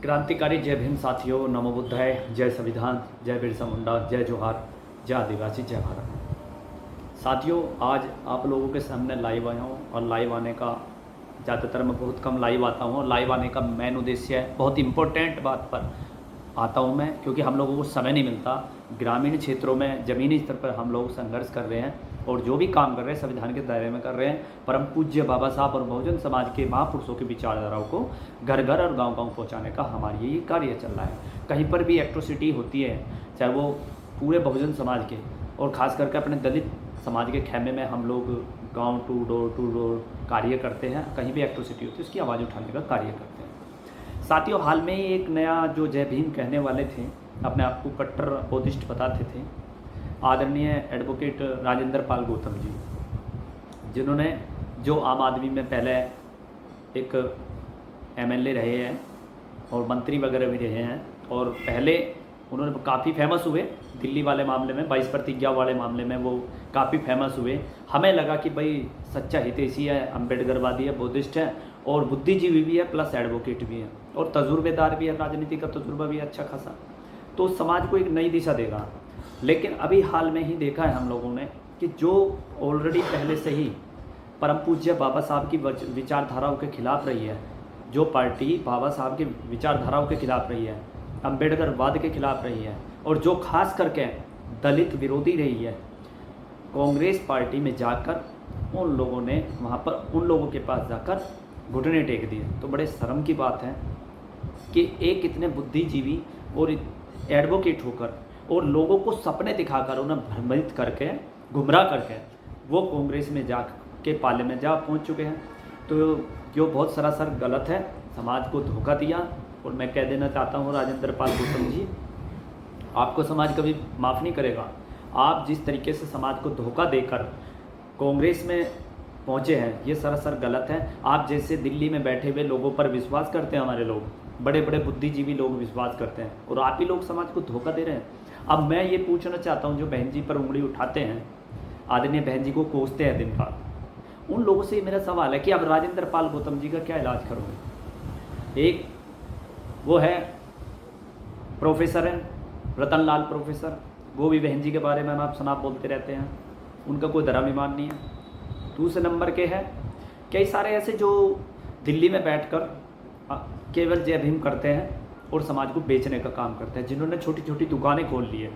क्रांतिकारी जय भीम साथियों, नमो बुद्धाय, जय संविधान, जय बिरसा मुंडा, जय जोहार, जय आदिवासी, जय भारत। साथियों, आज आप लोगों के सामने लाइव आया हूँ और लाइव आने का ज़्यादातर मैं बहुत कम लाइव आता हूँ और लाइव आने का मेन उद्देश्य है, बहुत इम्पोर्टेंट बात पर आता हूँ मैं, क्योंकि हम लोगों को समय नहीं मिलता। ग्रामीण क्षेत्रों में ज़मीनी स्तर पर हम लोग संघर्ष कर रहे हैं और जो भी काम कर रहे हैं संविधान के दायरे में कर रहे हैं। परम पूज्य बाबा साहब और बहुजन समाज के महापुरुषों की विचारधाराओं को घर घर और गांव गांव पहुंचाने का हमारी ये कार्य चल रहा है। कहीं पर भी एट्रोसिटी होती है, चाहे वो पूरे बहुजन समाज के और ख़ास करके अपने दलित समाज के खेमे में हम लोग गाँव टू डोर कार्य करते हैं। कहीं भी एट्रोसिटी होती है उसकी आवाज़ उठाने का कार्य करते हैं। साथियों, हाल में ही एक नया जो जय भीम कहने वाले थे, अपने आप को कट्टर अपोजिस्ट बताते थे, आदरणीय एडवोकेट राजेंद्र पाल गौतम जी, जिन्होंने जो आम आदमी में पहले एक एमएलए रहे हैं और मंत्री वगैरह भी रहे हैं और पहले उन्होंने काफ़ी फेमस हुए दिल्ली वाले मामले में, 22 प्रतिज्ञा वाले मामले में वो काफ़ी फेमस हुए। हमें लगा कि भाई सच्चा हितैषी है, अम्बेडकरवादी है, बुद्धिस्ट है और बुद्धिजीवी भी है, प्लस एडवोकेट भी है और तजुर्बेदार भी है, राजनीति का तजुर्बा भी है अच्छा खासा, तो समाज को एक नई दिशा देगा। लेकिन अभी हाल में ही देखा है हम लोगों ने कि जो ऑलरेडी पहले से ही परम पूज्य बाबा साहब की विचारधाराओं के खिलाफ रही है, जो पार्टी बाबा साहब की विचारधाराओं के खिलाफ रही है, अम्बेडकरवाद के खिलाफ रही है और जो खास करके दलित विरोधी रही है, कांग्रेस पार्टी में जाकर उन लोगों ने वहाँ पर उन लोगों के पास जाकर घुटने टेक दिए। तो बड़े शर्म की बात है कि एक इतने बुद्धिजीवी और एडवोकेट होकर और लोगों को सपने दिखाकर उन्हें भ्रमित करके गुमराह करके वो कांग्रेस में जा के पाले में जा पहुंच चुके हैं। तो जो बहुत सरासर गलत है, समाज को धोखा दिया। और मैं कह देना चाहता हूं राजेंद्र पाल गौतम जी, आपको समाज कभी माफ़ नहीं करेगा। आप जिस तरीके से समाज को धोखा देकर कांग्रेस में पहुंचे हैं, ये सरासर गलत है। आप जैसे दिल्ली में बैठे हुए लोगों पर विश्वास करते हैं, हमारे लोग बड़े बड़े बुद्धिजीवी लोग विश्वास करते हैं और आप ही लोग समाज को धोखा दे रहे हैं। अब मैं ये पूछना चाहता हूँ, जो बहन जी पर उंगली उठाते हैं, आदरणीय बहन जी को कोसते हैं दिन रात, उन लोगों से मेरा सवाल है कि अब राजेंद्र पाल गौतम जी का क्या इलाज करोगे। एक वो है प्रोफेसर हैं, रतन लाल प्रोफेसर, वो भी बहन जी के बारे में आप शनाप बोलते रहते हैं, उनका कोई धर्म ईमान नहीं है। दूसरे नंबर के हैं कई सारे ऐसे जो दिल्ली में बैठकर केवल जय भीम करते हैं और समाज को बेचने का काम करते हैं, जिन्होंने छोटी छोटी दुकानें खोल ली है।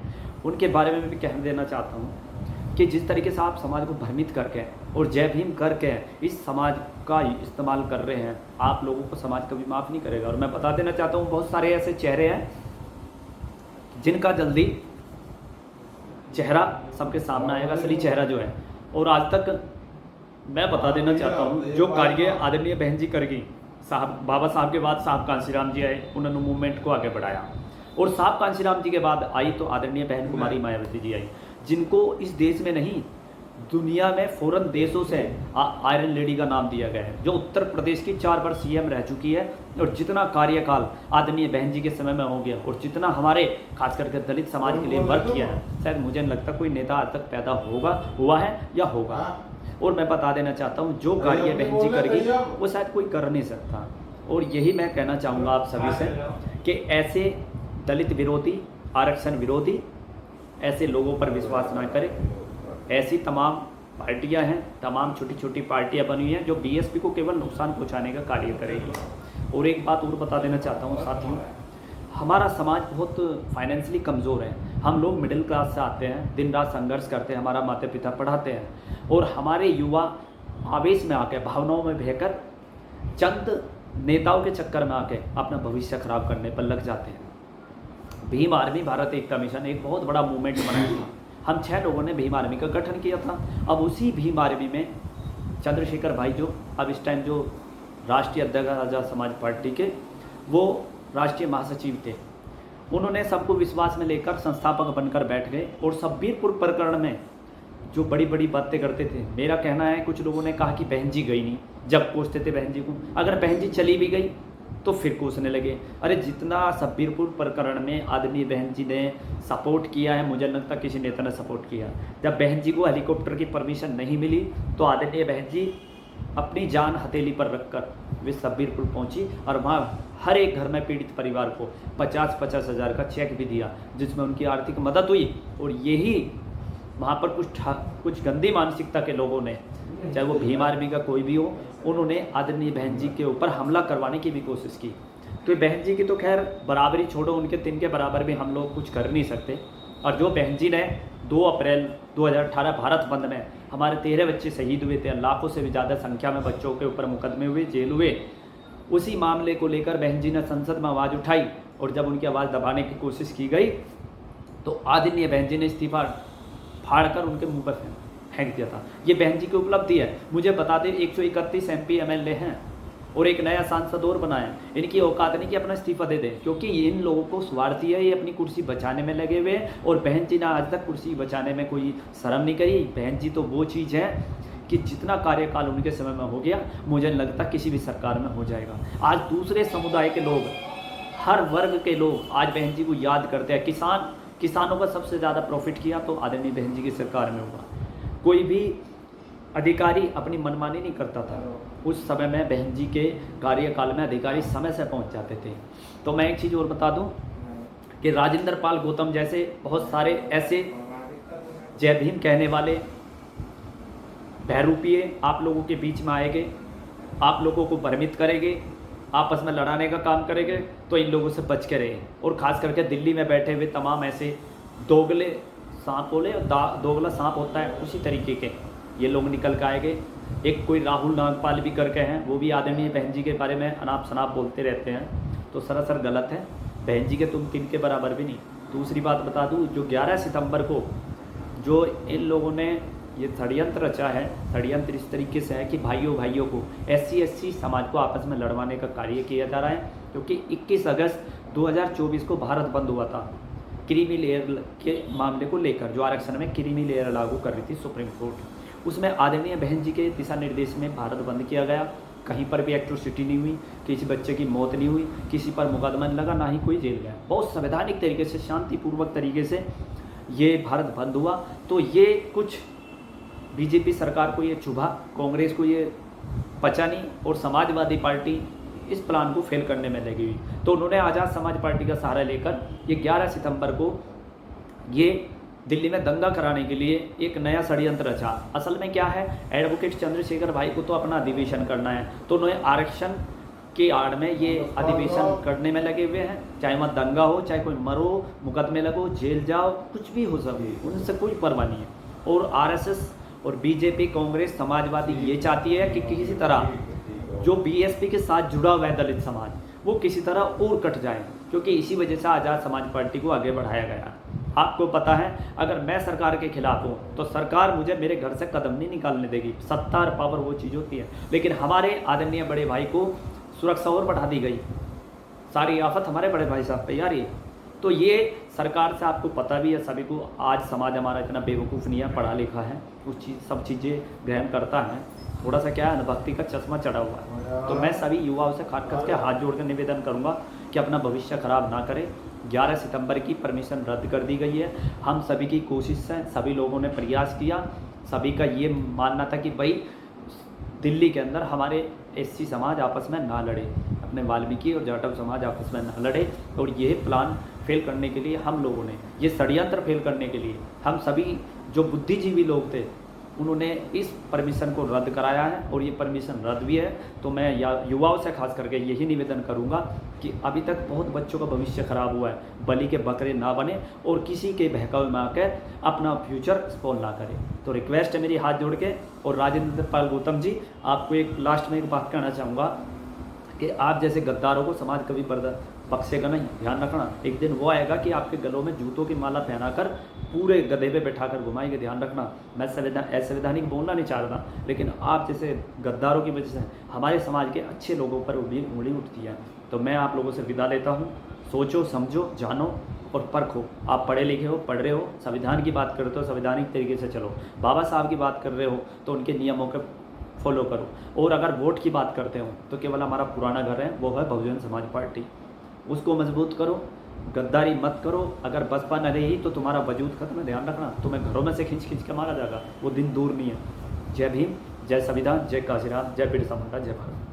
उनके बारे में भी कह देना चाहता हूँ कि जिस तरीके से आप समाज को भ्रमित करके और जय भीम करके इस समाज का इस्तेमाल कर रहे हैं, आप लोगों को समाज कभी माफ़ नहीं करेगा। और मैं बता देना चाहता हूँ, बहुत सारे ऐसे चेहरे हैं जिनका जल्दी चेहरा सबके सामने आएगा, असली चेहरा जो है। और आज तक मैं बता देना चाहता हूँ, जो कार्य आदरणीय बहन जी कर गई, साहब बाबा साहब के बाद साहब कांशीराम जी आए, उन्होंने मूवमेंट को आगे बढ़ाया और साहब कांशीराम जी के बाद आई तो आदरणीय बहन कुमारी मायावती जी आई, जिनको इस देश में नहीं दुनिया में फॉरेन देशों से आयरन लेडी का नाम दिया गया है, जो उत्तर प्रदेश की 4 बार सीएम रह चुकी है। और जितना कार्यकाल आदरणीय बहन जी के समय में हो गया और जितना हमारे खास करके दलित समाज के लिए वर्क किया है, शायद मुझे नहीं लगता कोई नेता आज तक पैदा हुआ है या होगा। और मैं बता देना चाहता हूँ, जो कार्य बहन जी करेगी वो शायद कोई कर नहीं सकता। और यही मैं कहना चाहूँगा आप सभी से कि ऐसे दलित विरोधी, आरक्षण विरोधी ऐसे लोगों पर विश्वास ना करें। ऐसी तमाम पार्टियां हैं, तमाम छोटी छोटी पार्टियां बनी हैं जो बीएसपी को केवल नुकसान पहुंचाने का कार्य करेगी। और एक बात और बता देना चाहता हूं साथियों, हमारा समाज बहुत फाइनेंशियली कमज़ोर है। हम लोग मिडिल क्लास से आते हैं, दिन रात संघर्ष करते हैं, हमारा माता पिता पढ़ाते हैं और हमारे युवा आवेश में आकर, भावनाओं में बहकर, चंद नेताओं के चक्कर में आके अपना भविष्य खराब करने पर लग जाते हैं। भीम आर्मी भारत एकता मिशन एक बहुत बड़ा मूवमेंट बनाया था। हम 6 लोगों ने भीम आर्मी का गठन किया था। अब उसी भीम आर्मी में चंद्रशेखर भाई, जो अब इस टाइम जो राष्ट्रीय अध्यक्ष आज़ाद समाज पार्टी के वो राष्ट्रीय महासचिव थे, उन्होंने सबको विश्वास में लेकर संस्थापक बनकर बैठ गए और सब्बीरपुर प्रकरण में जो बड़ी बड़ी बातें करते थे। मेरा कहना है, कुछ लोगों ने कहा कि बहन जी गई नहीं, जब पूछते थे बहन जी को, अगर बहन जी चली भी गई तो फिर कोसने लगे। अरे जितना सब्बीरपुर प्रकरण में आदरणीय बहन जी ने सपोर्ट किया है, मुझे लगता किसी नेता ने सपोर्ट किया। जब बहन जी को हेलीकॉप्टर की परमिशन नहीं मिली तो आदरणीय बहन जी अपनी जान हथेली पर रखकर वे सबीरपुर पहुंची और वहाँ हर एक घर में पीड़ित परिवार को 50-50 हज़ार का चेक भी दिया, जिसमें उनकी आर्थिक मदद हुई। और यही वहाँ पर कुछ गंदी मानसिकता के लोगों ने, चाहे वो भीम आर्मी का कोई भी हो, उन्होंने आदरणीय बहन जी के ऊपर हमला करवाने की भी कोशिश की। तो बहन जी की तो खैर बराबरी छोड़ो, उनके तिनके बराबर भी हम लोग कुछ कर नहीं सकते। और जो बहन जी ने 2 अप्रैल 2018 भारत बंद में हमारे 13 बच्चे शहीद हुए थे, लाखों से भी ज़्यादा संख्या में बच्चों के ऊपर मुकदमे हुए, जेल हुए, उसी मामले को लेकर बहन जी ने संसद में आवाज़ उठाई। और जब उनकी आवाज़ दबाने की कोशिश की गई तो आदरणीय बहन जी ने इस्तीफा फाड़कर उनके मुंह पर फेंक दिया था। ये बहन जी की उपलब्धि है। मुझे बता दें 131 MP MLA हैं और एक नया सांसद और बनाए। इनकी औकात नहीं कि अपना इस्तीफा दे दें, क्योंकि इन लोगों को स्वार्थी है, ये अपनी कुर्सी बचाने में लगे हुए हैं। और बहन जी ने आज तक कुर्सी बचाने में कोई शर्म नहीं करी। बहन जी तो वो चीज़ है कि जितना कार्यकाल उनके समय में हो गया, मुझे नहीं लगता किसी भी सरकार में हो जाएगा। आज दूसरे समुदाय के लोग, हर वर्ग के लोग आज बहन जी को याद करते हैं। किसानों का सबसे ज़्यादा प्रॉफिट किया तो आदरणीय बहन जी की सरकार में होगा। कोई भी अधिकारी अपनी मनमानी नहीं करता था। उस समय में बहन जी के कार्यकाल में अधिकारी समय से पहुंच जाते थे। तो मैं एक चीज़ और बता दूं कि राजेंद्र पाल गौतम जैसे बहुत सारे ऐसे जय भीम कहने वाले बहरूपिये आप लोगों के बीच में आएंगे, आप लोगों को भ्रमित करेंगे, आपस में लड़ाने का काम करेंगे, तो इन लोगों से बच के रहे। और ख़ास करके दिल्ली में बैठे हुए तमाम ऐसे दोगले सांप बोले, दोगला सांप होता है उसी तरीके के ये लोग निकल के आएंगे। एक कोई राहुल नागपाल भी करके हैं, वो भी आदरणीय बहन जी के बारे में अनाप शनाप बोलते रहते हैं, तो सरासर गलत है। बहन जी के तुम तिन के बराबर भी नहीं। दूसरी बात बता दूं, जो 11 सितंबर को जो इन लोगों ने ये षड्यंत्र रचा है, षड्यंत्र इस तरीके से है कि भाइयों को SC समाज को आपस में लड़वाने का कार्य किया जा रहा है। क्योंकि 21 अगस्त 2024 को भारत बंद हुआ था क्रीमी लेयर के मामले को लेकर, जो आरक्षण में क्रीमी लेयर लागू कर रही थी सुप्रीम कोर्ट। उसमें आदरणीय बहन जी के दिशा निर्देश में भारत बंद किया गया। कहीं पर भी एट्रोसिटी नहीं हुई, किसी बच्चे की मौत नहीं हुई, किसी पर मुकदमा नहीं लगा, ना ही कोई जेल गया। बहुत संवैधानिक तरीके से, शांतिपूर्वक तरीके से ये भारत बंद हुआ। तो ये कुछ बीजेपी सरकार को ये चुभा, कांग्रेस को ये पचा नहीं, और समाजवादी पार्टी इस प्लान को फेल करने में लगी हुई। तो उन्होंने आज़ाद समाज पार्टी का सहारा लेकर ये 11 सितंबर को ये दिल्ली में दंगा कराने के लिए एक नया षड्यंत्र रचा। असल में क्या है, एडवोकेट चंद्रशेखर भाई को तो अपना अधिवेशन करना है, तो उन्होंने आरक्षण के आड़ में ये अधिवेशन करने में लगे हुए हैं। चाहे वहाँ दंगा हो, चाहे कोई मरो, मुकदमे लगो, जेल जाओ, कुछ भी हो सके, उनसे कोई परवाह नहीं है। और RSS और बीजेपी, कांग्रेस, समाजवादी ये चाहती है कि किसी तरह जो BSP के साथ जुड़ा हुआ है दलित समाज, वो किसी तरह और कट जाए, क्योंकि इसी वजह से आज़ाद समाज पार्टी को आगे बढ़ाया गया। आपको पता है, अगर मैं सरकार के खिलाफ हूँ तो सरकार मुझे मेरे घर से कदम नहीं निकालने देगी। सत्ता और पावर वो चीज़ होती है। लेकिन हमारे आदरणीय बड़े भाई को सुरक्षा और बढ़ा दी गई। सारी आफत हमारे बड़े भाई साहब पे यार ये। तो ये सरकार से आपको पता भी है सभी को, आज समाज हमारा इतना बेवकूफ़ नहीं है, पढ़ा लिखा है, कुछ चीज़ सब चीज़ें ग्रहण करता है। थोड़ा सा क्या है, अनुभक्ति का चश्मा चढ़ा हुआ है। तो मैं सभी युवाओं से खास करके हाथ जोड़ कर निवेदन करूंगा कि अपना भविष्य खराब ना करें। 11 सितंबर की परमिशन रद्द कर दी गई है। हम सभी की कोशिश है, सभी लोगों ने प्रयास किया, सभी का ये मानना था कि भाई दिल्ली के अंदर हमारे SC समाज आपस में ना लड़े, अपने वाल्मीकि और जाटव समाज आपस में ना लड़े। और यह प्लान फेल करने के लिए हम लोगों ने, ये षड्यंत्र फेल करने के लिए हम सभी जो बुद्धिजीवी लोग थे, उन्होंने इस परमिशन को रद्द कराया है। और ये परमिशन रद्द भी है। तो मैं युवाओं से खास करके यही निवेदन करूंगा कि अभी तक बहुत बच्चों का भविष्य खराब हुआ है, बलि के बकरे ना बने और किसी के बहकावे में आकर अपना फ्यूचर स्पॉइल ना करें। तो रिक्वेस्ट है मेरी हाथ जोड़ के। और राजेंद्र पाल गौतम जी, आपको एक लास्ट में एक बात कहना चाहूँगा कि आप जैसे गद्दारों को समाज कभी बख्शेगा नहीं। ध्यान रखना, एक दिन वो आएगा कि आपके गलों में जूतों की माला पहनाकर पूरे गधे पे बैठाकर घुमाएंगे। ध्यान रखना, मैं असंवैधानिक बोलना नहीं चाह रहा, लेकिन आप जैसे गद्दारों की वजह से हमारे समाज के अच्छे लोगों पर उंगली उठती है। तो मैं आप लोगों से विदा लेता हूँ। सोचो, समझो, जानो और परखो। आप पढ़े लिखे हो, पढ़ रहे हो, संविधान की बात करते हो, संवैधानिक तरीके से चलो। बाबा साहब की बात कर रहे हो तो उनके नियमों के फॉलो करो। और अगर वोट की बात करते हो तो केवल हमारा पुराना घर है, वो है बहुजन समाज पार्टी, उसको मजबूत करो, गद्दारी मत करो। अगर बसपा न रही तो तुम्हारा वजूद खत्म है। ध्यान रखना, तुम्हें घरों में से खींच के मारा जाएगा, वो दिन दूर नहीं है। जय भीम, जय संविधान, जय काशीराम, जय बिरसा मुंडा, जय भारत।